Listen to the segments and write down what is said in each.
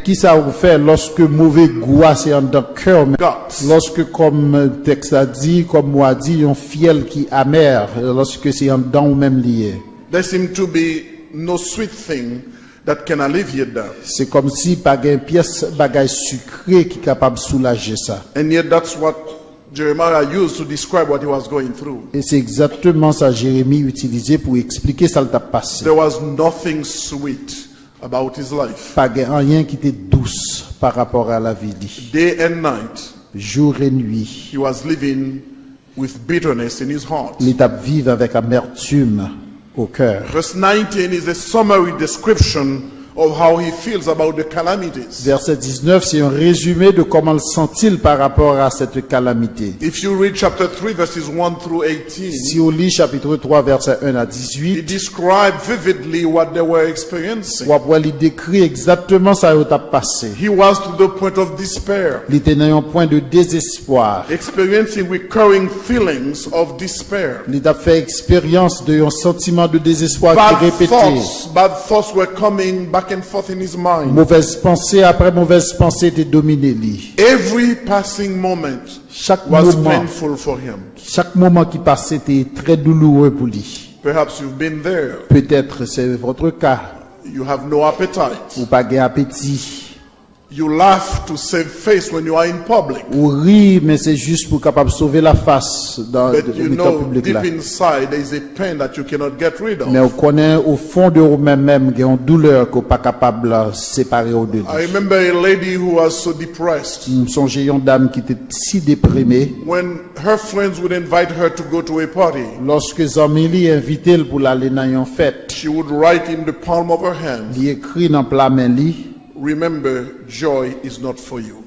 Qui ça vous fait lorsque mauvais goût c'est en dans cœur, lorsque comme texte a dit, comme moi dit, un fiel qui amer, lorsque c'est en dans ou même lié. There seems to be no sweet thing that can alleviate that. C'est comme si pas une pièce bagage sucré qui est capable de soulager ça. And yet that's what Jeremiah used to describe what he was going through. Et c'est exactement ça Jérémie utilisé pour expliquer ça le t'a passé. There was nothing sweet about his life. Pas rien qui était douce par rapport à la vie. Day and night, jour et nuit, he was living with bitterness in his heart. Il était vivre avec amertume au cœur. Verse 19 is a summary description of how he feels about the calamities. Verset 19, c'est un résumé de comment il sent-il par rapport à cette calamité. If you read chapter 3 verses 1 through 18, si on lit chapitre 3 verset 1 à 18, he described vividly what they were experiencing. Il décrit exactement ça qui a passé. He was to the point of despair. Il était à un point de désespoir. Experiencing recurring feelings of despair. Il a fait expérience d'un sentiment de désespoir qui répétait. Bad thoughts were coming back and forth in his mind. Mauvaise pensée après mauvaise pensée était dominé lui. Every passing moment was painful for him. Chaque moment qui passait était très douloureux pour lui. Perhaps you've been there. Peut-être c'est votre cas. You have no appetite. Ou pas d'appétit. You laugh to save face when you are in public. Ou rire, mais c'est juste pour capable sauver la face dans le public là. Deep inside there is a pain that you cannot get rid of. Mais on connaît au fond de vous-même qu'il y a une douleur qu'on pas capable de séparer au deux. I remember a lady who was so depressed. Songez une dame qui était si déprimée. When her friends would invite her to go to a party. Lorsque amis lui invitaient pour aller dans une fête. She would write in the palm of her hand. Il écrit dans la main lui. Remember, joy is not for you.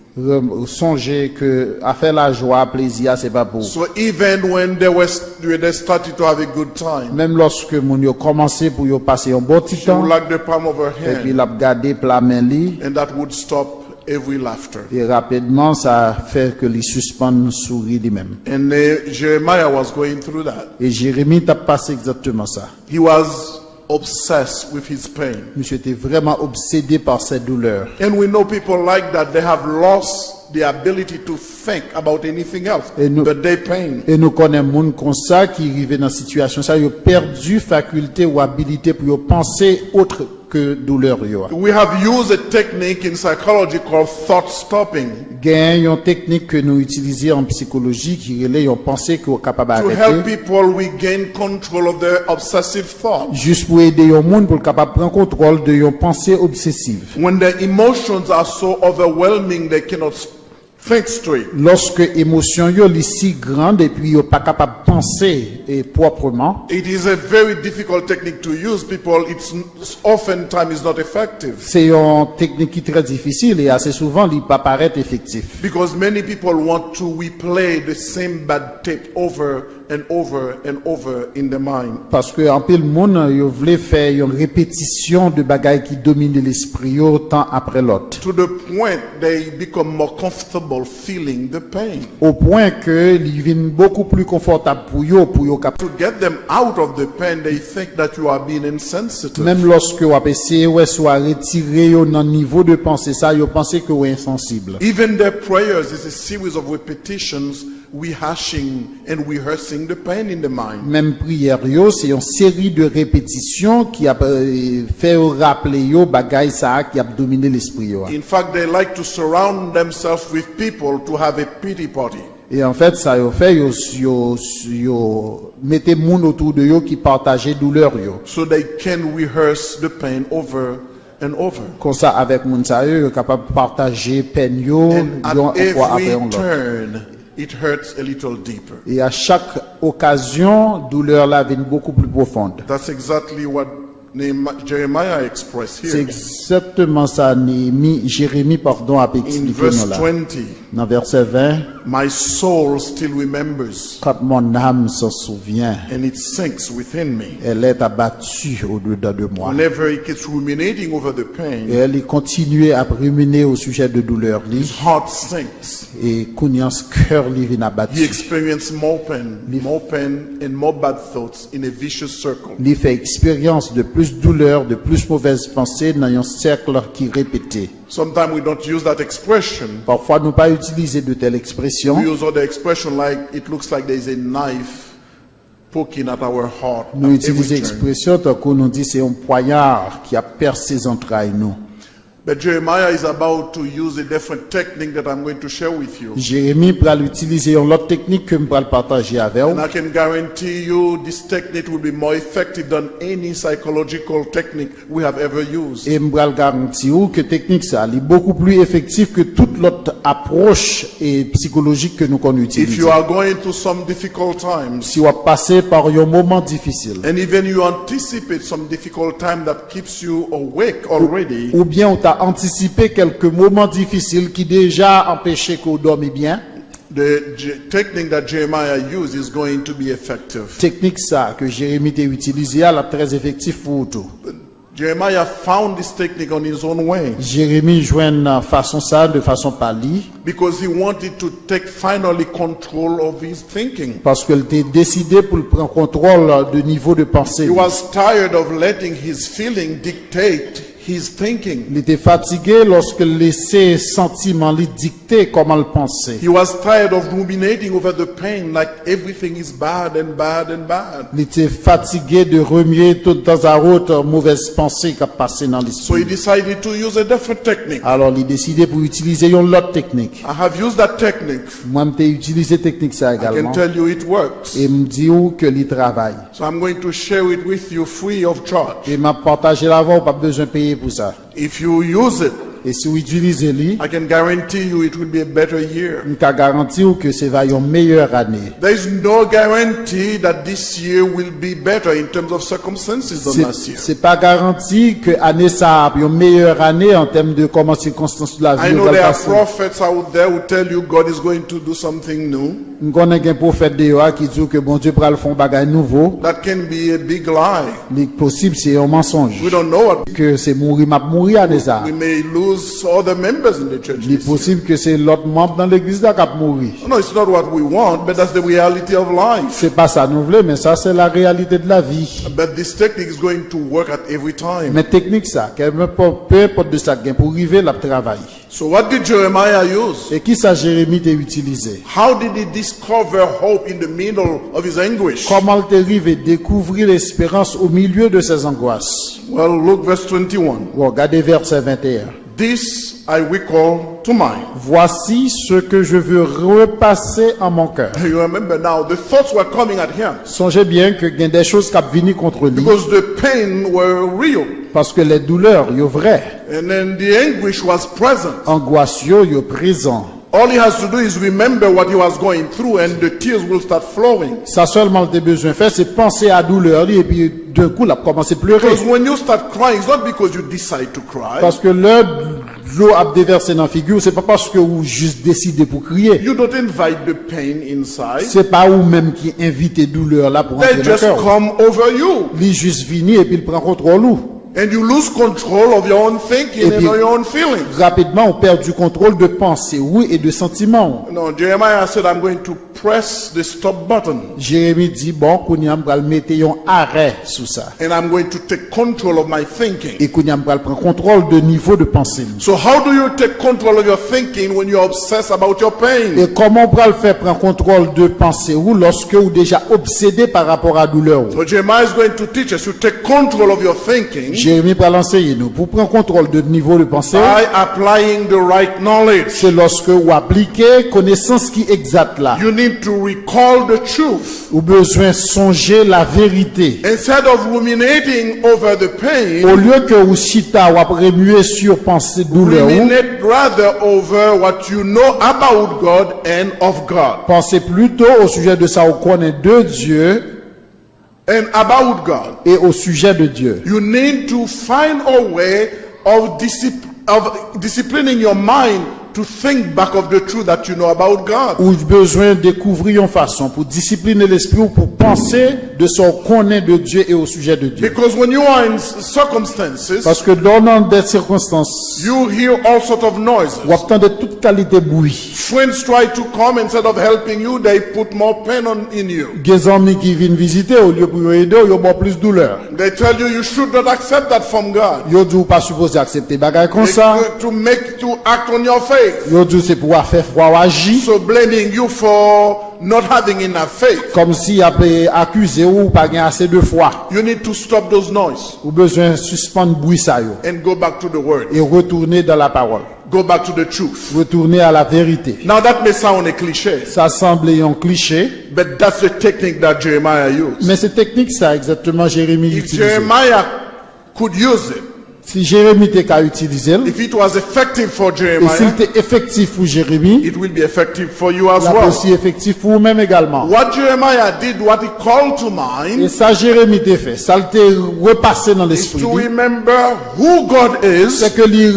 Songez que à faire la joie, plaisir, c'est pas pour. So even when they started to have a good time. Même lorsque mon yo commencé pour yo passer un bon petit temps. She would like the palm of her hand. Et puis l'a gardé la main li. And that would stop every laughter. Et rapidement ça fait que les suspend sourire lui-même. And Jeremiah was going through that. Et Jérémie t'a passé exactement ça. He was obsessed with his pain. Monsieur était vraiment obsédé par cette douleur. And we know people like that. They have lost the ability to think about anything else but their pain. Et nous connaissons monde comme ça qui arrive dans cette situation ça, ils ont perdu faculté ou habilité pour penser autre que douleur yo. We have used a technique in psychology called thought stopping. Gain une technique que nous utilisons en psychologie qui relève une pensée qu'on est capable d'arrêter. To help people regain control of their obsessive thoughts. Juste pour aider les monde pour capable prendre contrôle de une pensée obsessive. When their emotions are so overwhelming they cannot think straight. Lorsque émotion yo li si grande et puis yo pas capable penser et proprement. It is a very difficult technique to use. People, it's oftentimes is not effective. C'est une technique qui est très difficile et assez souvent il pas paraître effectif. Because many people want to replay the same bad tape over and over and over in the mind. Parce que en pile monde yo voulait faire une répétition de bagailles qui dominent l'esprit yo temps après l'autre. To the point they become more comfortable feeling the pain. Au point que ils viennent beaucoup plus confortable pour yo to get them out of the pain, they think that you are being insensitive. Même lorsque vous essayez ouais soit retirer yo dans niveau de pensée ça yo pensez que vous insensible. Even their prayers is a series of repetitions, rehashing and rehearsing the pain in the mind. Même prière yo c'est une série de répétitions qui a fait rappeler yo bagaille ça qui a dominé l'esprit yo. In fact, they like to surround themselves with people to have a pity party. Et en fait ça yo fait yo mettez moun autour de yo qui partageait douleur yo. So they can rehearse the pain over and over. Comme ça avec moun ça yo capable partager peine yo une fois après l'autre. It hurts a little deeper. Et à chaque occasion, douleur là vient beaucoup plus profonde. That's exactly what Jeremiah expressed here. C'est exactement ça Jérémie a expliqué là. Dans verset 20, my soul still remembers. Quand mon âme se souvient, and it sinks within me. Elle est abattue au-dedans de moi. Whenever he keeps ruminating over the pain, et elle continue à ruminer au sujet de douleur. His heart sinks. Et Kounias cœur lui vient abattu. He experiences more pain and more bad thoughts in a vicious circle. Il fait expérience de plus plus douleur, de plus mauvaises pensées dans un cercle qui répétait. Sometimes we don't use that expression. Parfois, nous pas utiliser de telles expressions. We use other expression like it looks like there is a knife poking at our heart. Nous at utilisons every turn. l'expression tant qu'on nous dit c'est un poignard qui a percé ses entrailles nous. But Jeremiah is about to use a different technique that I'm going to share with you. Jérémie va utiliser une autre technique que je vais partager avec vous. And I can guarantee you this technique will be more effective than any psychological technique we have ever used. Et je vais garantir que technique ça est beaucoup plus effective que toute l'autre approche et psychologique que nous connaissons If you utiliser. are going through some difficult times, Si vous passez par un moment difficile, and even you anticipate some difficult time that keeps you awake already, ou bien on t'a anticipé quelques moments difficiles qui déjà empêchaient qu'on dorme bien, technique that Jeremiah used is going to be effective. technique ça que Jérémie a utilisé là très effectif pour tout. Jeremiah found this technique on his own way Jérémie joint une façon ça de façon pali because he wanted to take finally control of his thinking. parce qu'elle était décidée pour prendre contrôle du niveau de pensée. He was tired of letting his feeling dictate his thinking. Il était fatigué lorsqu'il laissait sentiments lui dicter comment le penser. He was tired of ruminating over the pain like everything is bad and bad and bad. Il était fatigué de remuer tout de temps à autre mauvaises pensées qui passaient dans So he l'esprit. decided to use a different technique. Alors il a décidé pour utiliser une autre technique. I have used that technique. Moi j'ai utilisé technique ça I can également tell you it works. et me dit où que il travaille. So I'm going to share it with you free of charge. Et m'a partagé l'avant, pas besoin de payer pour ça. If you use it, Et si vous utilisez lui, I can guarantee you it will be a better year. je peux garantir que c'est va une meilleure année. There is no guarantee that this year will be better in terms of circumstances than last year. C'est pas garanti que année ça une meilleure année en termes de comment circonstances de la vie I know va there are passer. prophets out there who tell you God is going to do something new. On connaît un prophète de Yoa qui dit que bon Dieu va le faire un bagage nouveau. That can be a big lie. Le possible c'est un mensonge. We don't know what. Que c'est mourir année ça. We may lose other members in the church. Il est possible que c'est l'autre membre dans l'église là qui a mourir. No, it's not what we want, but that's the reality of life. C'est pas ça nous voulons, mais ça c'est la réalité de la vie. But this technique is going to work at every time. Mais technique ça, peu importe de ça gain pour arriver là travail. So what did Jeremiah use? Et qui ça Jérémie t'a utilisé? How did he discover hope in the middle of his anguish? Comment t'es arrivé découvrir l'espérance au milieu de ses angoisses? Well, look verse 21. Regardez verset 21. This I recall to mind. Voici ce que je veux repasser en mon cœur. You remember now, the thoughts were coming at him Songez bien que il y a des choses qui viennent contre lui because the pain were real. parce que les douleurs, yo vrai, And then the anguish was present. angoisse yo présent. All he has to do is remember what he was going through and the tears will start flowing. Ça seulement t'as besoin de faire, c'est penser à douleur et puis d'un coup, là, commencer à pleurer. Because when you start crying, it's not because you decide to cry. Parce que l'eau a déversé dans la figure, c'est pas parce que vous juste décidez pour crier. You don't invite the pain inside. C'est pas vous même qui invitez douleur là pour entrer They dans le just cœur. come over you. Il juste venu et puis il prend contrôle ou. And you lose control of your own thinking Et and puis- of your own feelings. Rapidement, on perd du contrôle de pensée, oui, et de sentiments. No, Jeremiah said, I'm going to press the stop button Jérémie dit, bon, Kounyam va mettre un arrêt sur ça. and I'm going to take control of my thinking. Et Kounyam va prendre contrôle de niveau de pensée. So how do you take control of your thinking when you're obsessed about your pain? Et comment on va le faire prendre contrôle de pensée ou lorsque vous déjà obsédé par rapport à la douleur? So Jeremiah is going to teach us to take control of your thinking Jérémie va l'enseigner nous. Pour prendre contrôle de niveau de pensée, by applying the right knowledge. c'est lorsque vous appliquez connaissance qui est exacte là. You need to recall the truth. Vous besoin songer la vérité. Instead of ruminating over the pain, Au lieu que vous chita ou après remuer sur pensée douleur, ruminate rather over what you know about God and of God. pensez plutôt au sujet de ça, on connaît de Dieu And about God. et au sujet de Dieu. You need to find a way of disciplining your mind to think back of the truth that you know about God. Ou besoin de découvrir une façon pour discipliner l'esprit ou pour penser de ce qu'on connaît de Dieu et au sujet de Dieu. Because when you are in circumstances, Parce que dans des circonstances, you hear all sorts of noises. on entend de toute qualité de bruit. Friends try to come, instead of helping you, they put more pain in you. Des amis qui viennent visiter, au lieu pour aider, ils ont plus de douleur. They tell you should not accept that from God. Ils disent pas supposé accepter bagay comme ça. To act on your faith. Ils disent c'est pour faire froid ou agir. So blaming you for not having enough faith. Comme si après accusé ou pas gagné assez de foi. You need to stop those noises. Ou besoin suspendre bruit ça yo. And go back to the word. Et retourner dans la parole. Go back to the truth. Retourner à la vérité. Now that may sound a cliché. Ça semble un cliché. But that's the technique that Jeremiah used. Mais cette technique ça exactement Jérémie If l'utilisait. Jeremiah could use it, Si Jérémie était qu'à utiliser, if it was effective for et s'il Jeremiah, était effectif pour Jérémie, it will be effective for you as là well. aussi effectif pour vous-même également. What Jeremiah did, what he called to Et mind, ça Jérémie t'a fait, ça l'était repassé dans is l'esprit. to remember who God is, C'est que lui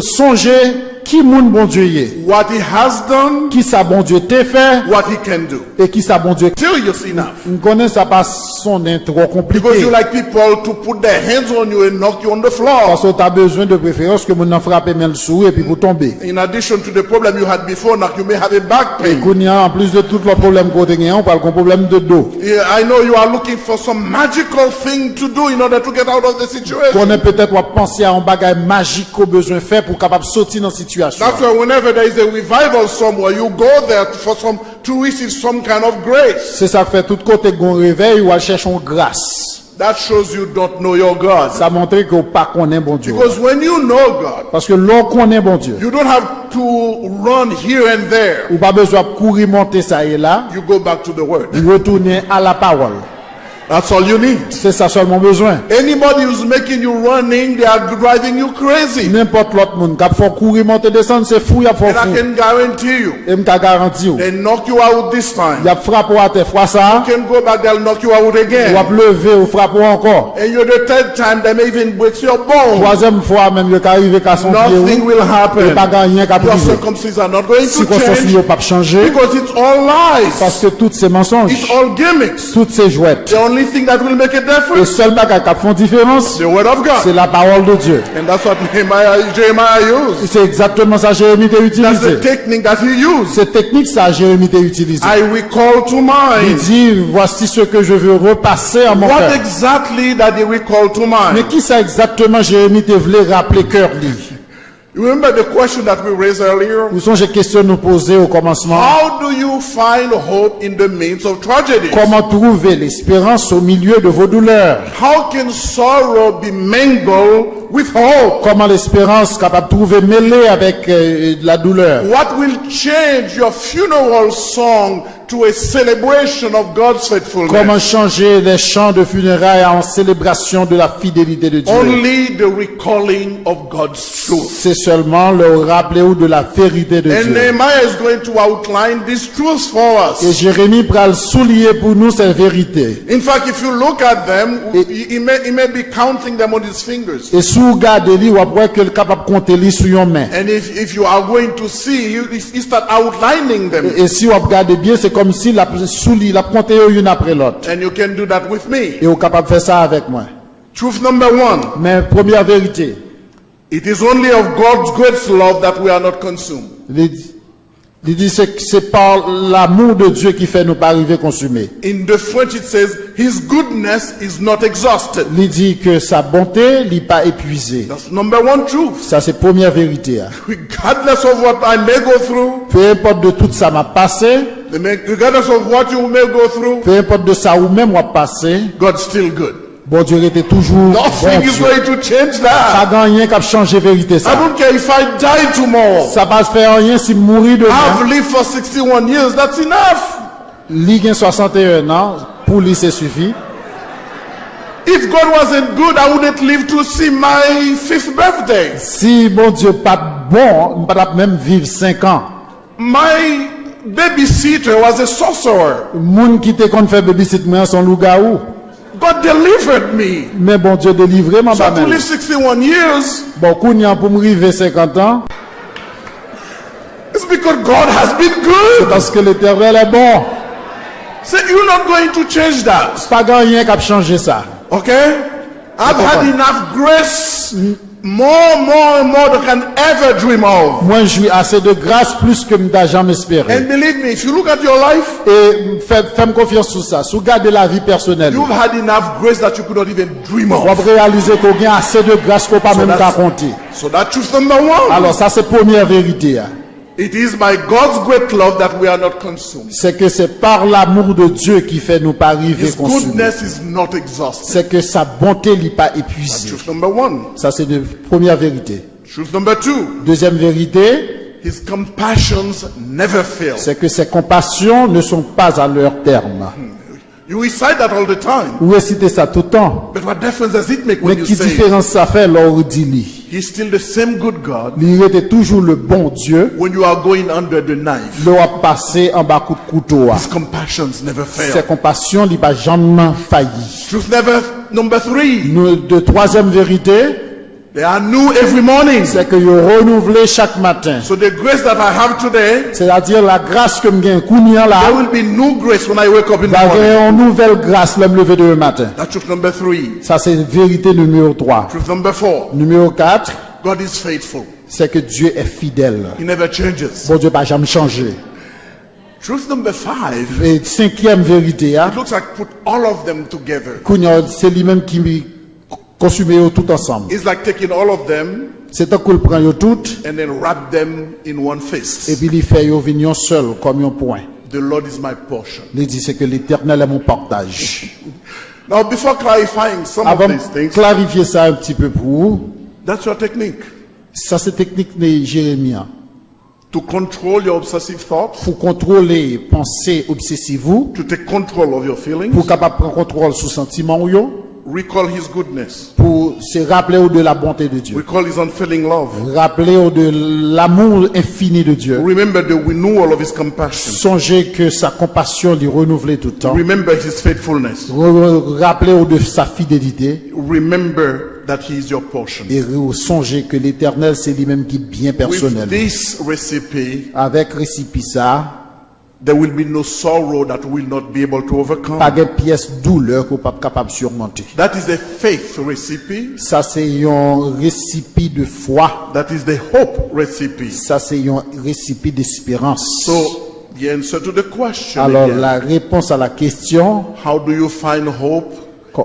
songer qui moun bon Dieu y est, what he has done, qui ça bon Dieu t'a fait, what he can do. et qui ça bon Dieu. Serious enough. On connaît ça pas son trop Because compliqué. you like people to put their hands on you and knock you on the Parce floor. que tu as besoin de préférence que mon frappe même sous et puis pour tomber. In addition to the problem you had before, now you may have a back Et pain. qu'on y a en plus de tout le problème qu'on a, on parle d'un problème de dos. Yeah, I know you are looking for some magical thing to do in order to get out of the situation. Qu'on est peut-être à penser à un bagage magique qu'on a besoin de faire pour capable sortir dans la situation. That's why whenever there is a revival somewhere, you go there to receive some kind of grace. C'est ça fait tout côté qu'on réveille ou à chercher une grâce. That shows you don't know your God. Ça montre qu'on pas connaît bon Dieu. Because when you know God, Parce que l'on connaît bon Dieu. you don't have to run here and there. Ou pas besoin de courir monter ça et là. You go back to the word. Retourner à la parole. That's all you need. C'est ça seulement besoin. Anybody who's making you running, they are driving you crazy. N'importe l'autre monde qui faut courir monter descendre c'est fou, il a faut And I fou. can guarantee you, Et me garantit ou. they knock you out this time. Il a frappé à terre fois ça. You can go back, they'll knock you out Ou again. a lever ou frappé encore. And you're the third time, they may even break your bone. Troisième fois même il arrive qu'à son pied Nothing ou. will Il happen. pas rien qu'à Your priver. circumstances are not going to Circonstances change n'ont pas changé because it's all parce lies. que toutes ces mensonges, It's all gimmicks. toutes ces jouettes, The only thing that will make a le difference, seul bagage qui font différence, the word of c'est God. la parole de Dieu. And that's what Jeremiah used. C'est exactement ça Jérémie t'a That's utilisé. the technique that he used. Cette technique ça Jérémie t'a utilisé. I recall to Il mind. dit voici ce que je veux repasser à mon What cœur. exactly that he recall to Mais mind? qui ça exactement Jérémie te voulait rappeler cœur lui? You remember the question that we raised earlier? Où sont les questions nous posées au commencement? How do you find hope in the midst of tragedy? Comment trouver l'espérance au milieu de vos douleurs? How can sorrow be mingled with hope? Comment l'espérance capable de trouver mêlée avec la douleur? What will change your funeral song to a celebration of God's Comment faithfulness? changer les chants de funérailles en célébration de la fidélité de Dieu? Only the recalling of God's truth. C'est seulement le rappeler ou de la vérité de And Dieu. Nehemiah is going to outline these truths for Et us. Jérémie pral souligner pour nous cette vérité. In fact, if you look at them, he may be counting them on his fingers. Et si vous regardez lui, vous voyez que le capable de compter lui sur une main. And if you are going to see, he start outlining them. Et si vous regardez bien, c'est comme si la souligne, la compter une après l'autre. And you can do that with me. Et vous capable de faire ça avec moi. Truth number one, Mais première vérité, it is only of God's great love that we are not consumed. il dit c'est par l'amour de Dieu qui fait nous pas arriver consumés. In the French it says, his goodness is not exhausted. Il dit que sa bonté n'est pas épuisée. That's number one truth. Ça c'est première vérité. Hein. Regardless of what I may go through, Peu importe de tout ça m'a passé, regardless of what you may go through, peu importe de ça ou même m'a passé, God's still good. bon Dieu était toujours bon Nothing is Dieu. going to change Pas that. rien qui a changé vérité I ça. don't care if I die tomorrow. Ça va se faire rien si mourir demain. I've lived for 61 years. That's enough. Lui qui a 61 ans, pour lui c'est suffit. If God wasn't good, I wouldn't live to see my 5th birthday. Si bon Dieu pas bon, pas même vivre 5 ans. My babysitter was a sorcerer. Moun qui te kon fait babysit moi son loup-garou. God delivered me. Mais bon Dieu délivré m'a So pas to même. live 61 years, Bon kounya pour me river 50 ans, because God has been C'est good. parce que l'Éternel est bon. Say, you're not going to change that. C'est pas rien qui a changé ça. Okay? I've had enough grace, more and more than I can ever dream of. Moi, je suis assez de grâce plus que m'ta jamais espéré. And believe me, if you look at your life, Et fais-moi confiance sur ça. Si vous regardez la vie personnelle, you've had enough grace that you could not even dream vous of. réalisez qu'on a assez de grâce qu'on pas même qu'à compter. So that truth number one. Alors ça, c'est première vérité. Hein. It is by God's great love that we are not consumed. C'est que c'est par l'amour de Dieu qui fait nous pas arriver His consumés. goodness is not exhausted. C'est que sa bonté n'est pas épuisée. Truth number one. Ça, c'est de première vérité. Truth number two. Deuxième vérité, His compassions never fail. c'est que ses compassions ne sont pas à leur terme. You recite that all the time. Vous récitez ça tout le temps. But what difference does it make Mais when you qui say it? différence ça fait lors où dit He's still the same good God il était toujours le bon Dieu. when you are going under the knife. L'eau a passé en bas coup de couteau. His compassions never Ses fail. compassions n'ont pas jamais failli. Truth number three. De troisième vérité, They are new every morning. c'est que je renouvelé chaque matin. So the grace that I have today, C'est-à-dire la grâce que me gagne kounia là, there will be new grace when I wake up in the va morning. gagner une nouvelle grâce le lever de matin. That's truth number three. Ça c'est vérité numéro 3. Truth number four. Numéro 4, God is faithful. c'est que Dieu est fidèle. He never changes. Bon Dieu n'a jamais changé. Truth number five. Et cinquième vérité, hein, It looks like put all of them together. kounia, c'est lui-même qui consomme tout ensemble. It's like taking all of them C'est un coup le prend yo tout and then wrap them in one fist. et puis il fait yo venir seul comme un point. The Lord is my portion. Il dit c'est que l'Éternel est mon partage. Now, before clarifying some Avant of de these things, clarifier ça un petit peu pour vous, that's your technique. ça c'est technique de Jérémie. To control your obsessive thoughts, Pour contrôler pensée obsessive, to take control of your feelings, pour capable prendre contrôle sur sentiment ou yo, recall His goodness, pour se rappeler de la bonté de Dieu, recall His unfailing love, rappeler de l'amour infini de Dieu, remember the renewal of His compassion, songer que sa compassion lui renouvelée tout le temps, remember His faithfulness, rappeler de sa fidélité remember that He is your portion. et songer que l'Éternel c'est lui-même qui est bien personnel. With this recipe, Avec récipient ça, there will be no sorrow that will not be able to overcome. pas de pièce douleur qu'on pas capable de surmonter. That is a faith recipe. Ça c'est un récipient de foi. That is the hope recipe. Ça c'est un récipient d'espérance. So, the answer to the question Alors again, la réponse à la question, how do you find hope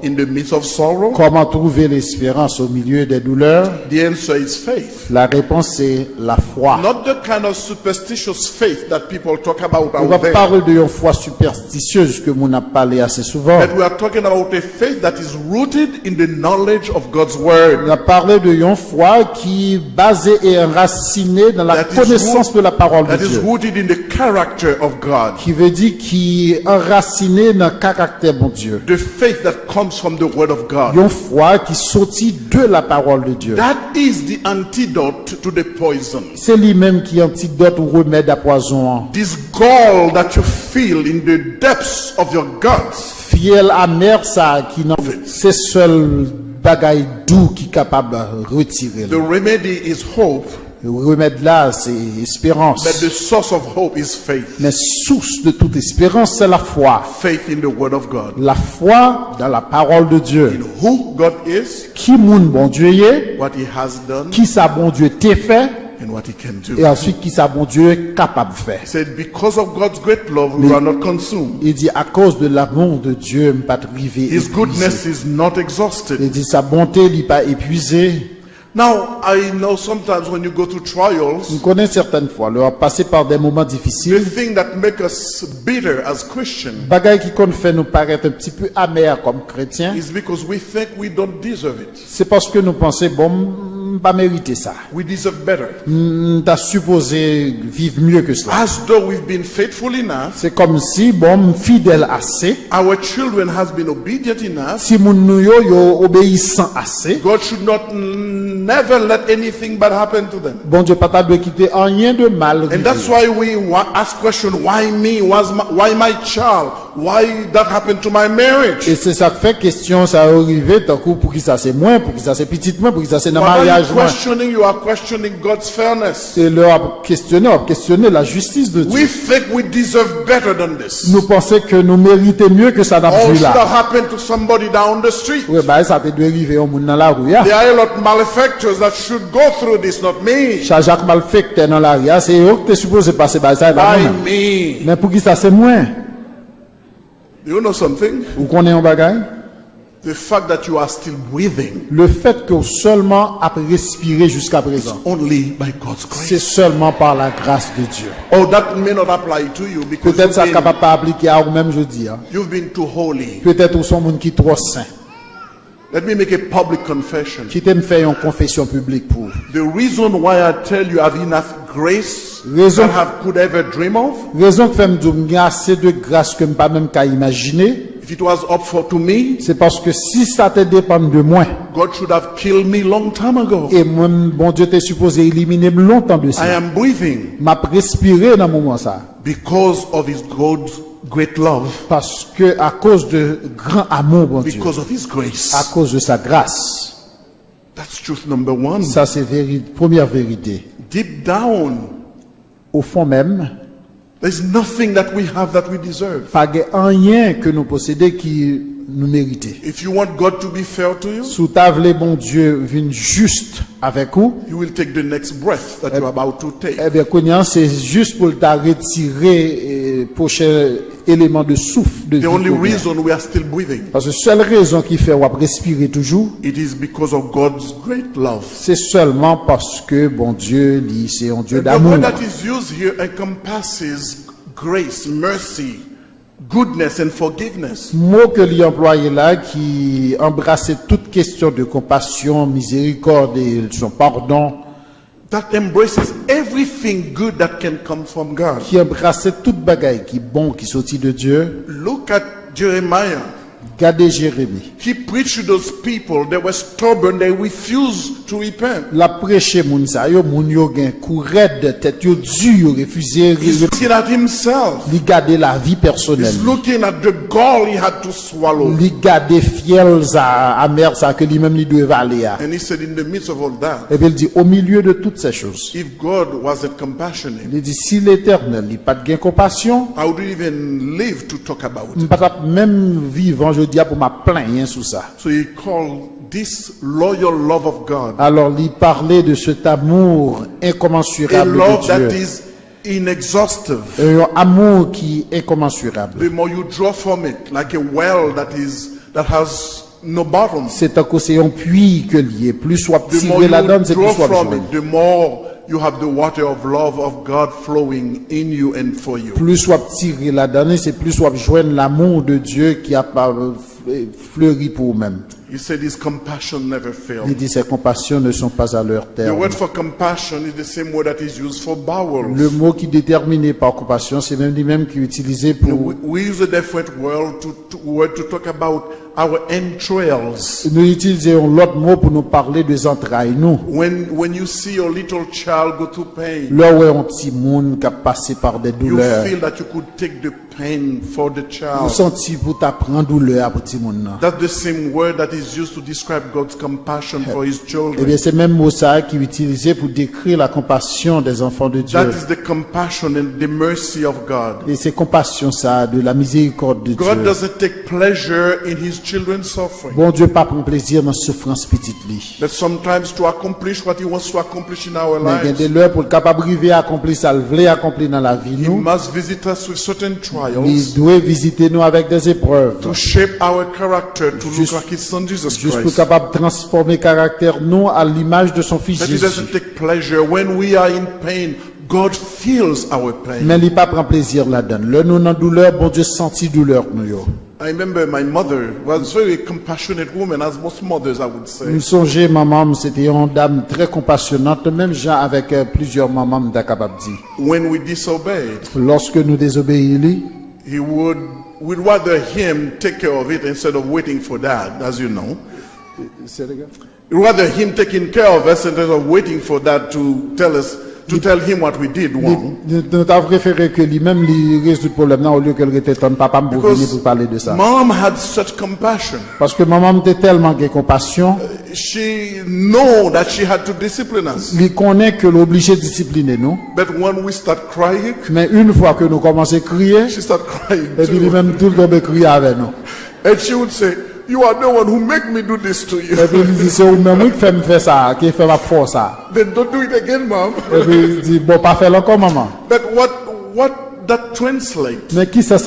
in the midst of sorrow? comment trouver l'espérance au milieu des douleurs? The answer is faith. La réponse c'est la foi. Not the kind of superstitious faith that people talk about On out va there. parler d'une foi superstitieuse que mon a parlé assez souvent. But we are talking about a faith that is rooted in the knowledge of God's word. On a parlé d'une foi qui est basée et enracinée dans la That is connaissance de la parole de That is Dieu. rooted in the character of God. Qui veut dire qui est enracinée dans le caractère de Dieu. The faith that comes from the word of God. Une foi qui sortit de la parole de Dieu. That is the antidote to the poison. C'est lui-même qui est antidote ou remède à poison. This gall that you feel in the depths of your guts. Fiel amer ça qui n'en c'est seul bagaille doux qui est capable de retirer. The remedy is hope, Le remède là c'est espérance. but the source of hope is faith. Mais source de toute espérance c'est la foi. Faith in the word of God. La foi dans la parole de Dieu. In who God is, Qui moun bon Dieu y est, what He has done, qui sa bon Dieu t'est fait, and what He can et do. ensuite qui sa bon Dieu est capable de faire. He said, because of God's great love, we are not consumed. Il dit à cause de l'amour de Dieu, m'pas arrivé His épuisé. goodness is not exhausted. Il dit sa bonté n'est pas épuisée. Now, I know sometimes when you go through trials, On connaît certaines fois, on a passé par des moments the difficiles. thing that make us bitter as Christians Bagaille qui qu'on fait nous paraître un petit peu amer comme chrétiens, is because we think we don't deserve it. c'est parce que nous pensons bon, pas mériter ça. We deserve better. T'as supposé vivre mieux que cela. As though we've been faithful enough, C'est comme si bon fidèle assez, our children has been obedient enough, si moun nou yo obéissant assez, God should not never let anything bad happen to them. bon Dieu pas de quitter rien de mal. And that's why we ask question, why me? Why my child? why that happened to my marriage? Et c'est ça que fait question ça arrivé tant coup pour qui ça c'est moins, pour qui ça c'est petit moins, pour qui ça c'est dans What are mariage you moins. questioning? You are questioning God's fairness. C'est leur questionner la justice de Dieu. We think we deserve better than this. Nous pensons que nous méritons mieux que ça n'a All vu should have là. happened to somebody down the street. Oui, bah ça peut arriver au monde dans la rue. There are a lot of malefactors that should go through this, not me. Jacques malfecteur dans la rue, c'est eux qui sont supposés passer par ça. By me. Mais pour qui ça c'est moins? You know something? Vous connaissez un bagage? The fact that you are still breathing, Le fait que seulement à respirer jusqu'à présent, only by God's grace. c'est seulement par la grâce de Dieu. Oh, that may not apply to you because Peut-être ça capable pas appliquer à vous-même je dis. you've been too holy. Peut-être vous sont monde qui trop saint. Let me make a public confession. Qui t'aime faire une confession publique pour. The reason why I tell you I have enough grace Raison- that I could ever dream of, Raison que fait me dire qu'il y a assez de grâce que je pas même qu'à imaginer, if it was up for to me, c'est parce que si ça te dépend de moi, God should have killed me long time ago. et moi, bon Dieu t'es supposé éliminer longtemps de I ça. am breathing M'a respiré dans le moment ça. because of His great love, Parce que à cause de grand amour, bon Dieu. because of His À grace. cause de sa grâce. That's truth number one. Ça c'est première vérité. Deep down, Au fond même, there's nothing that we have that we deserve. pas de rien que nous possédons qui nous méritait. If you want God to be fair to you, Sous table, bon Dieu, vient juste avec vous. you will take the next breath that you're about to take. Eh bien, Konya, c'est juste pour t'a retirer prochain élément de souffle de The vie. only Konya. reason we are still breathing, Parce que seule raison qui fait qu'on respirer toujours, it is because of God's great love. c'est seulement parce que bon Dieu, lui, c'est un Dieu The d'amour. word that is used here encompasses grace, mercy, goodness, and forgiveness. Mot que lui employé là qui embrassait toute question de compassion, miséricorde et son pardon, That embraces everything good that can come from God. qui embrassait toute bagaille qui est bon, qui sortit de Dieu. Look at Jeremiah. Regardez Jérémie. He preached to those people. They were stubborn. They refused to repent. La prêché moun sa yo, moun yo gen kou red, tête yo dur, yo refusé, He's looking at himself. li gade la vie personnelle. He's looking at the gall he had to swallow. Li gade fiel sa amer sa que lui-même li doit avaler a. And he said, in the midst of all that, Et puis il dit au milieu de toutes ces choses. if God wasn't compassionate, Il dit si l'Éternel il pas de gain compassion, I wouldn't even live to talk about it. m'pas même vivant je dis pour m'a plaindre sur ça. So he called this loyal love of God Alors il parlait de cet amour a incommensurable love de that Dieu. is inexhaustible. Un amour qui est incommensurable. The more you draw from it, like a well that has no bottom, C'est un puits que lié. Plus soit the more tiré la donne, you c'est draw plus soit from besoin. it, the more you have the water of love of God flowing in you and for you. Plus soit tiré la donne, c'est plus soit joindre l'amour de Dieu qui a pas fleuri pour vous-même. He said his compassion never fails. Il dit ses compassions ne sont pas à leur The terme. word for compassion is the same word that is used for bowels. Le mot qui déterminé par compassion, c'est même lui-même qui est utilisé pour. We use a different word to talk about our entrails. Nous utilisons l'autre mot pour nous parler des entrailles. Nous, When you see your little child go through pain, là où est un petit monde qui a passé par des you douleurs, feel that you could take the pain for the vous child. sentez pour t'apprendre douleur pour petit monde. That's the same word that is used to describe God's compassion for his Eh children. bien, c'est même mot ça qui est utilisé pour décrire la compassion des enfants de Dieu. That is the compassion and the mercy of God. Et c'est compassion ça, de la miséricorde de God Dieu. doesn't take pleasure in his children's suffering. Bon Dieu pas prend plaisir dans la souffrance petite vie. That sometimes to accomplish what he wants to accomplish in our Mais il y a des lives, l'heure pour le capable d'arriver à accomplir ça, le voulait accomplir dans la vie he nous. must visit us with certain Il trials doit visiter nous avec des épreuves. to shape our character to look Juste- like his son Jesus Juste pour Christ. capable de transformer caractère nous à l'image de son fils That he Jésus. doesn't take pleasure when we are in pain. God feels our pain. Mais il pas prend plaisir là-dedans. Le nous dans douleur, bon Dieu sentit douleur nous yo. I remember my mother was a very compassionate woman, as most mothers I would say. Nous songez, maman, c'était une dame très compassionnante, même gens avec plusieurs mamans d'acabab dit. When we disobeyed, Lorsque nous désobéissons, we'd rather him take care of it instead of waiting for dad, as you know. We'd rather him taking care of us instead of waiting for dad to tell us to tell him what we did wrong. Nous t'avons préféré que lui-même lui résout le problème là, au lieu qu'elle était ton papa pour venir pour parler de ça. Mom had such compassion. Parce que maman était tellement de compassion. She know that she had to discipline us. Il connaît que l'obligé de discipliner nous. But when we start crying, Mais une fois que nous commençons à crier, she start crying et puis too. lui-même tout le temps crier avec nous. And she would say, "You are the one who make me do this to you." Et puis il dit, c'est vous-même qui fait me faire ça, qui fait ma force ça. Then don't do it again, Mom. Et puis il dit, bon, pas faire encore maman. But what that translates, Mais qui ça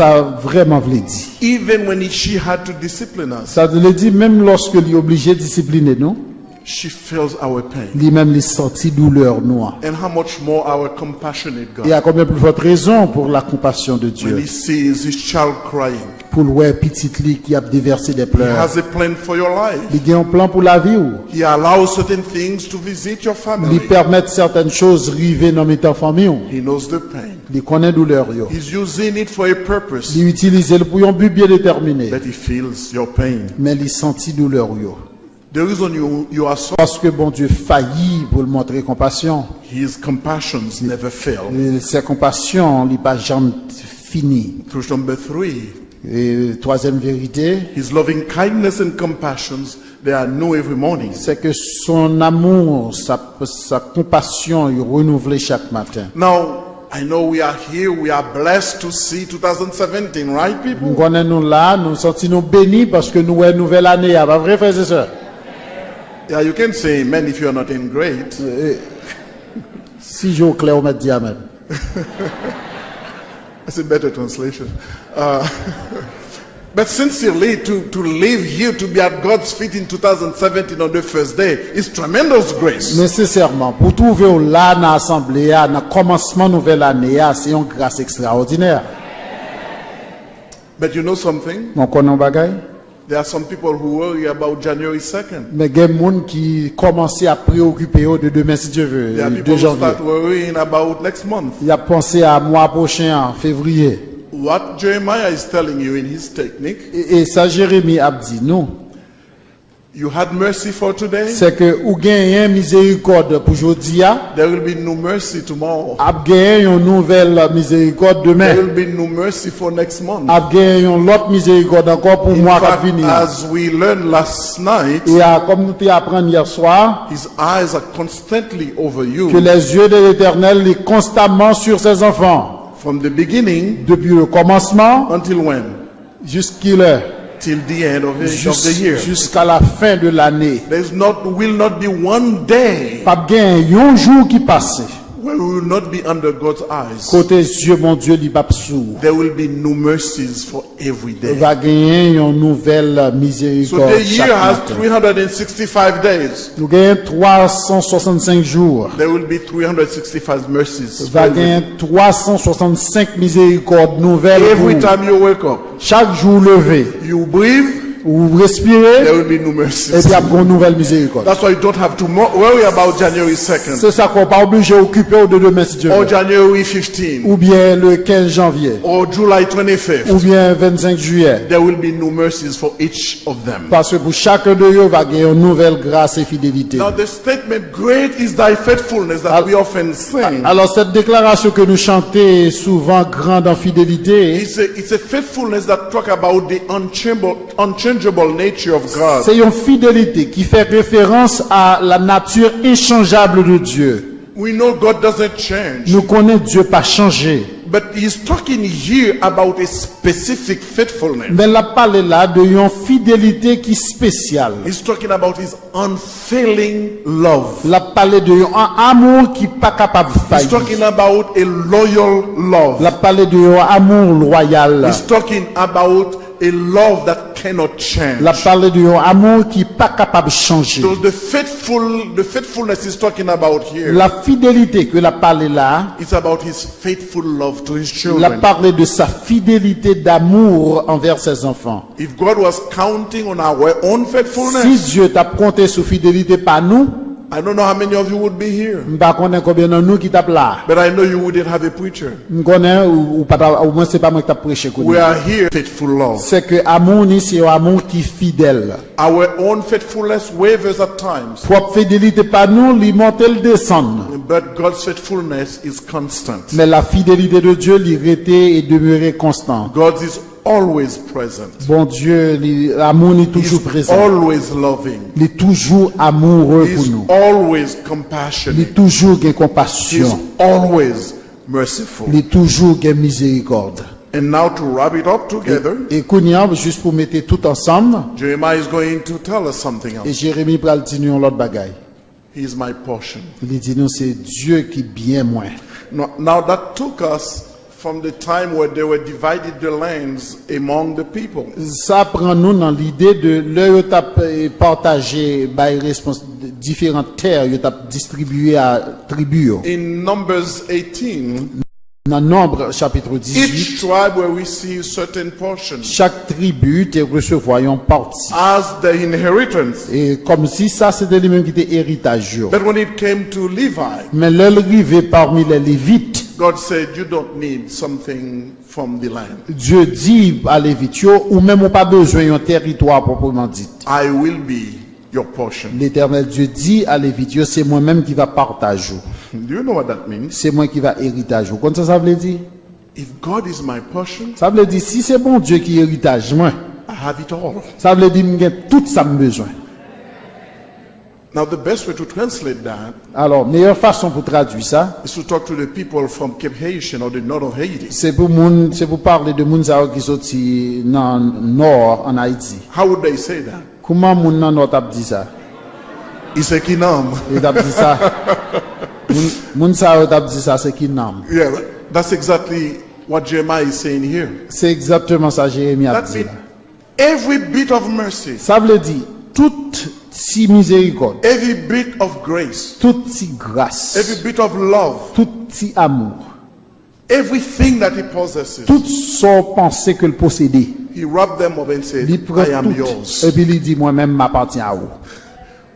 vraiment voulait dire? even when she had to discipline us, Ça veut dire, même lorsque il est obligé de discipliner nous, she feels our pain. lui-même il sentit douleur noire. And how much more our compassionate Il y God, a combien plus forte raison pour la compassion de when Dieu? he sees his child crying. Pour le voir petit lit qui a déversé des He pleurs. has a plan for your life. Il y a un plan pour la vie ou? He allows certain things to visit your Il family. permet certaines choses arriver dans notre famille ou? He knows the pain. Il connaît douleur yo. He's using it for a purpose. Il utilise le pour un but bien déterminé. But he feels your pain. Mais il sentit douleur yo. The reason you are so, Parce que bon Dieu faillit pour le montrer compassion. his compassions never fail. Et ses compassions, il pas jamais fini. Truth number 3, Et troisième vérité, his loving kindness and compassions, they are new every morning. c'est que son amour, sa compassion, il renouvelle chaque matin. Now, I know we are here, we are blessed to see 2017, right, Nous people? connaissons nous là, nous sentons bénis parce que nous avons une nouvelle année. Pas vrai, frères et sœurs? Yeah, you can say amen if you're not in great. Si j'ai au clair, on m'a dit amen. That's a better translation. But sincerely, to live here, to be at God's feet in 2017 on the first day, is tremendous grace. Nécessairement, pour trouver là dans l'assemblée, dans le commencement de nouvelle année, c'est une grâce extraordinaire. But you know something? On connaît un bagage? There are some people who worry about January 2nd. Mais il y a des gens qui commencent à préoccuper de demain, si Dieu veut, There are le people 2 who janvier. start worrying about next month. Il a pensé à mois prochain, en février. What Jeremiah is telling you in his technique, Et ça, Jérémie a dit, non. you had mercy for today, C'est que ou gagnez miséricorde pour aujourd'hui, there will be no mercy tomorrow. a gagné une nouvelle miséricorde There demain. will be no mercy for next month. A gagné une autre miséricorde encore pour In moi qui fact, venir. as we learned last night, Et comme nous t'y appris hier soir, his eyes are constantly over que you les yeux de l'Éternel sont constamment sur ses enfants. from the beginning Depuis le commencement until when? jusqu'à l'heure. Till the end of the year. Jusqu'à la fin de l'année. Will not be one day Pas gagné un jour qui passe. where we will not be under God's eyes. Côté Dieu, mon Dieu, il va sourd. There will be new mercies for every Il day. va gagner une nouvelle So miséricorde the chaque year has matin. 365 days. Nous gagnons 365 jours. There will be 365 mercies. Il va gagner 365 miséricordes nouvelles. Every pour time you wake up, chaque jour levé, you breathe, vous respirez, there will be new et mercies. puis après une nouvelle miséricorde. That's why you don't have to worry about January 2nd C'est ça qu'on n'est pas obligé d'occuper de demain si Dieu or veut. January 15 Ou bien le 15 janvier, or July 25th. ou bien 25 juillet. There will be new mercies for each of them. Parce que pour chacun de eux, va gagner une nouvelle grâce et fidélité. Now the statement, great is thy faithfulness, that we often sing. Alors cette déclaration que nous chantons souvent grande en fidélité, It's a faithfulness that talk about the unchangeable nature of God. c'est une fidélité qui fait référence à la nature inchangeable de Dieu. We know God doesn't change, Nous connaissons Dieu pas changé. but he's talking here about a specific faithfulness. Mais la parole là de une fidélité qui est spéciale. He's talking about his unfailing love. La parole de un amour qui pas capable de He's faillir. talking about a loyal love. La parole de un amour loyal. He's talking about a love that cannot change. La parole de un amour qui pas capable de changer. So the faithfulness he's talking about here, La fidélité que la parole là, it's about his faithful love to his la children. parole de sa fidélité d'amour envers ses enfants. If God was counting on our own Si faithfulness, Dieu t'a compté sur fidélité par nous, I don't know how many of you would be here, M'pa connaît combien de nous qui tape là. but I know you wouldn't have a preacher. M'connais ou pas au moins c'est pas moi qui t'a prêché We are here, faithful love. C'est que amour ni c'est un amour qui fidèle. Our own faithfulness wavers at times, Propre fidélité pas nous, li monte le descend. but God's faithfulness is constant. Mais la fidélité de Dieu lui restait et demeurait constant. God is always present. Bon Dieu, l'amour est toujours He's présent. always loving. Il est toujours amoureux pour He's nous. always Il est compassionate. toujours gain He's compassion. always merciful. Il est toujours gain miséricorde. And now to wrap it up together, Et Kounia, juste pour mettre tout ensemble, Jeremiah is going to tell us something et else. Jérémie pral dire nous l'autre bagaille. He's my portion. Il dit nous c'est Dieu qui bien moins. Now that took us from the time where they were divided the lands among the people. Ça prend nous dans l'idée de leur partager différentes terres, ils ont distribué à tribus. In Numbers 18, Dans Nombre chapitre 18, each tribe where we see certain portions chaque tribu te recevoir une partie. as the inheritance. Et comme si ça c'était lui-même qui était héritage. But when it came to Levi, Mais l'arrivée parmi les Lévites, God said, you don't need something from the land. Dieu dit à Lévites, ou même pas besoin d'un territoire proprement dit. I will be your portion. L'Éternel Dieu dit à Lévites, c'est moi-même qui va partager. Do you know what that means? C'est moi qui va héritage. Comme ça veut dire? If God is my portion, Ça veut dire, si c'est bon Dieu qui héritage, moi, I have it all. ça veut dire que j'ai tout ça besoin. Now, the best way to translate that Alors, meilleure façon pour traduire ça, is to talk to the people from Cape Haitian or the north of Haiti. c'est pour parler de moun sa qui sorti dans le nord en Haïti. How would they say that? Comment moun nan nord t'a dit ça? Isekinam. Il t'a dit ça. Moun sa t'a dit ça, c'est qui nam. Yeah, that's exactly what Jeremiah is saying here. C'est exactement ça Jérémie a That dit. means là. every bit of mercy, Ça veut dire toute si miséricorde, every bit of grace, toute si grâce, every bit of love, tout si amour, everything that he possesses, toute son pensée que le possédait. he wrapped them up and said, Il prend I am tout yours. et puis il dit moi-même m'appartient à vous.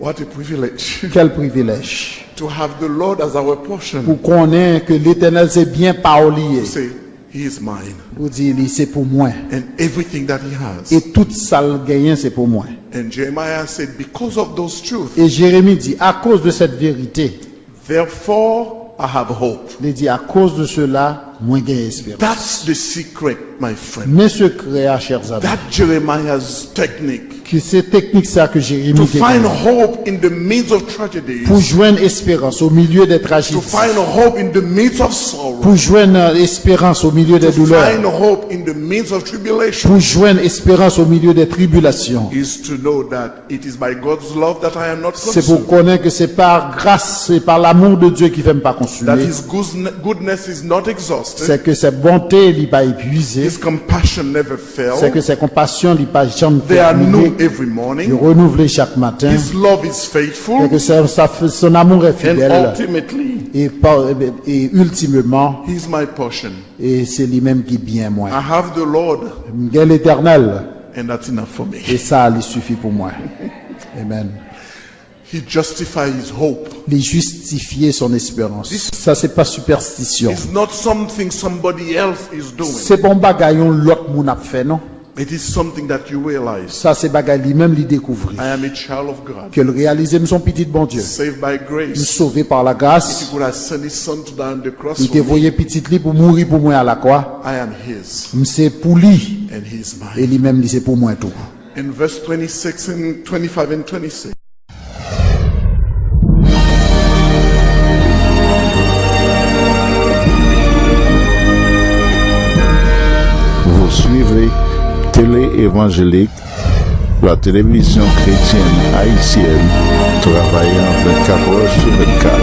What a privilege Quel privilège to have the Lord as our portion. pour connaître que l'Éternel c'est bien parolier. Say, he is mine. Pour dire c'est pour moi And everything that he has. et tout ça le gagne c'est pour moi. And Jeremiah said, because of those truths, Et Jérémie dit à cause de cette vérité, therefore I have hope. il dit à cause de cela moi gagne espérance. That's the secret, my friend. Mes secrets, à chers amis, That Jeremiah's technique que c'est technique ça que Jérémie to déclare. find hope in the midst of tragedies, Pour joindre espérance au milieu des to tragédies, find hope in the midst of sorrow, pour joindre espérance au milieu des to douleurs, find hope in the midst of tribulation, pour joindre espérance au milieu des tribulations. is to know that it is by God's love that I am not C'est pour consumed. connaître que c'est par grâce, c'est par l'amour de Dieu qui fait me pas That consumer. his goodness is not exhausted. C'est que ses bontés n'est pas épuisées. His compassion never C'est fails. que ses compassions n'est pas jamais They are new terminées. every Il morning. renouvelé chaque matin. His love is C'est faithful. que son amour est And fidèle. ultimately, Et ultimement, he's my portion. et c'est lui-même qui bien moi. I have the Lord, Quel éternel. and that's enough for me. Et ça, il suffit pour moi. Amen. He justifies his hope. Il justifier son espérance. Ça, c'est pas superstition. It's not something somebody else is doing. C'est bon bagaillon l'autre moun a fait, non? It is something that you realize. Ça, c'est bagaille lui-même lui découvrir. I am a child of God, Que le réaliser son petit bon Dieu. saved by Nous grace. sauvé par la He grâce. could have sent his son to die on the cross Il for te me. voyé petit lit pour mourir pour moi à la croix. I am his, C'est pour lui. and he is Et mine. lui-même, c'est pour moi tout. In verse 26 and 25 and 26. Vous suivez Télé Évangélique, la télévision chrétienne haïtienne, travaillant 24 heures sur 24.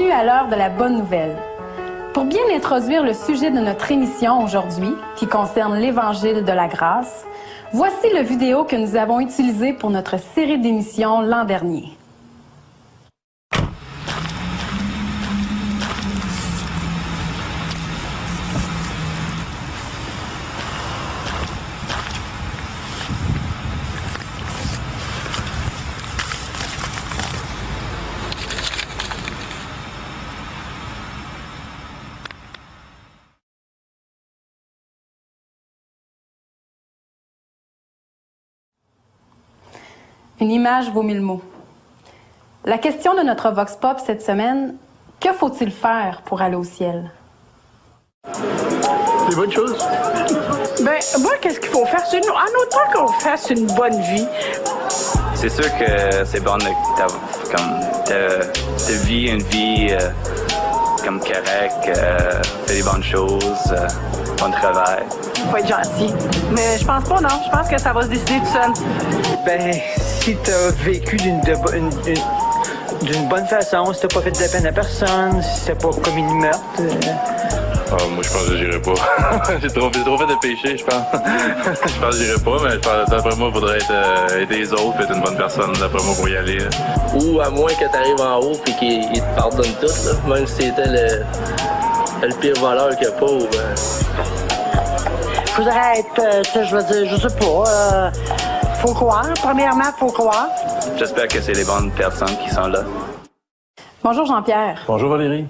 Bienvenue à l'heure de la bonne nouvelle. Pour bien introduire le sujet de notre émission aujourd'hui, qui concerne l'Évangile de la grâce, voici le vidéo que nous avons utilisé pour notre série d'émissions l'an dernier. Une image vaut 1000 mots. La question de notre Vox Pop cette semaine, que faut-il faire pour aller au ciel? Des bonnes choses. Ben, moi, qu'est-ce qu'il faut faire? En autant qu'on fasse une bonne vie. C'est sûr que c'est bon de vivre une vie comme correcte, faire des bonnes choses, bon travail. Faut être gentil. Mais je pense pas, non. Je pense que ça va se décider tout seul. Ben, si t'as vécu d'une bonne façon, si t'as pas fait de la peine à personne, si t'as pas commis de meurtre... moi, je pense que j'irai pas. j'ai trop fait de péché, je pense. Je pense que j'irai pas, mais d'après moi, il faudrait aider les autres, être une bonne personne, d'après moi, pour y aller. Là. Ou à moins que t'arrives en haut et qu'ils te pardonnent tout, là. Même si c'était le pire voleur qu'il y a pas. Faudrait être, je veux dire, je sais pas, faut croire. Premièrement, faut croire. J'espère que c'est les bonnes personnes qui sont là. Bonjour Jean-Pierre. Bonjour Valérie.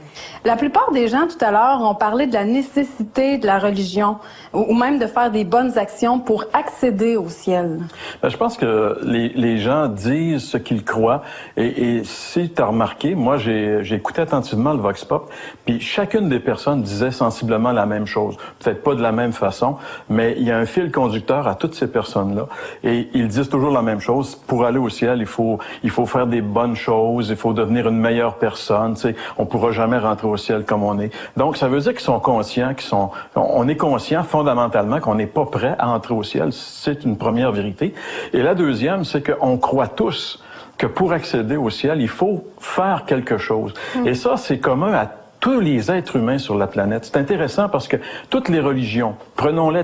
La plupart des gens tout à l'heure ont parlé de la nécessité de la religion ou même de faire des bonnes actions pour accéder au ciel. Ben, je pense que les gens disent ce qu'ils croient et si tu as remarqué, moi j'ai écouté attentivement le Vox Pop, puis chacune des personnes disait sensiblement la même chose. Peut-être pas de la même façon, mais il y a un fil conducteur à toutes ces personnes-là et ils disent toujours la même chose. Pour aller au ciel, il faut faire des bonnes choses, il faut devenir une meilleure personne, tu sais, on pourra jamais rentrer au ciel comme on est. Donc, ça veut dire qu'ils sont conscients, on est conscient fondamentalement qu'on n'est pas prêt à entrer au ciel. C'est une première vérité. Et la deuxième, c'est qu'on croit tous que pour accéder au ciel, il faut faire quelque chose. Et ça, c'est commun à tous les êtres humains sur la planète. C'est intéressant parce que toutes les religions, prenons-les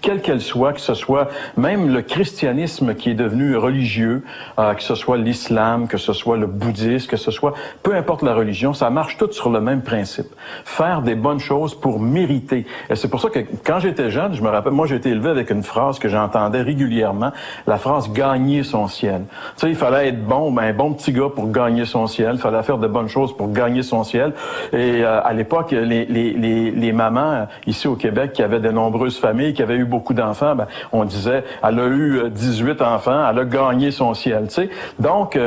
quelle qu'elle soit, que ce soit même le christianisme qui est devenu religieux, que ce soit l'islam, que ce soit le bouddhisme, que ce soit, peu importe la religion, ça marche tout sur le même principe. Faire des bonnes choses pour mériter. Et c'est pour ça que quand j'étais jeune, je me rappelle, moi j'ai été élevé avec une phrase que j'entendais régulièrement, la phrase « gagner son ciel ». Tu sais, il fallait être bon, un bon petit gars pour gagner son ciel, il fallait faire de bonnes choses pour gagner son ciel. Et à l'époque, les mamans ici au Québec qui avaient de nombreuses familles, qui avaient eu beaucoup d'enfants, ben, on disait, elle a eu 18 enfants, elle a gagné son ciel, tu sais. Donc,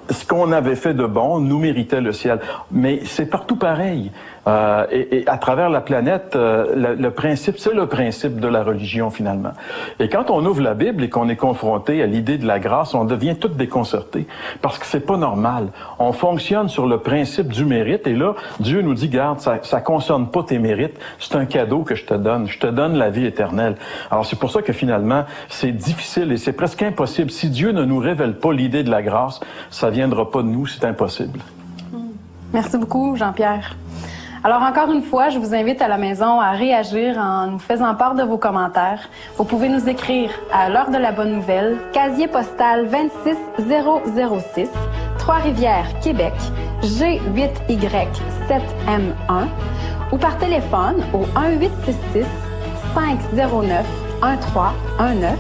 ce qu'on avait fait de bon nous méritait le ciel. Mais c'est partout pareil. Et à travers la planète, le principe, c'est le principe de la religion finalement. Et quand on ouvre la Bible et qu'on est confronté à l'idée de la grâce, on devient tout déconcerté parce que c'est pas normal. On fonctionne sur le principe du mérite et là, Dieu nous dit, garde, ça concerne pas tes mérites, c'est un cadeau que je te donne la vie éternelle. Alors c'est pour ça que finalement, c'est difficile et c'est presque impossible. Si Dieu ne nous révèle pas l'idée de la grâce, ça viendra pas de nous, c'est impossible. Merci beaucoup, Jean-Pierre. Alors, encore une fois, je vous invite à la maison à réagir en nous faisant part de vos commentaires. Vous pouvez nous écrire à l'heure de la bonne nouvelle, casier postal 26006, Trois-Rivières, Québec, G8Y7M1, ou par téléphone au 1-866 509 1319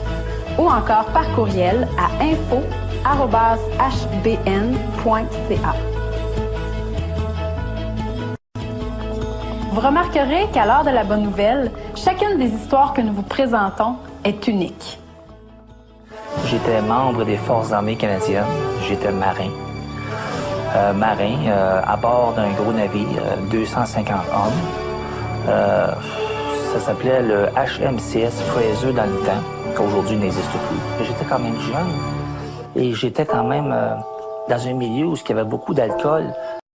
ou encore par courriel à info@hbn.ca. Vous remarquerez qu'à l'heure de la bonne nouvelle, chacune des histoires que nous vous présentons est unique. J'étais membre des Forces armées canadiennes. J'étais marin. À bord d'un gros navire, 250 hommes. Ça s'appelait le HMCS Fraser dans le temps, qu'aujourd'hui n'existe plus. J'étais quand même jeune et j'étais quand même dans un milieu où il y avait beaucoup d'alcool.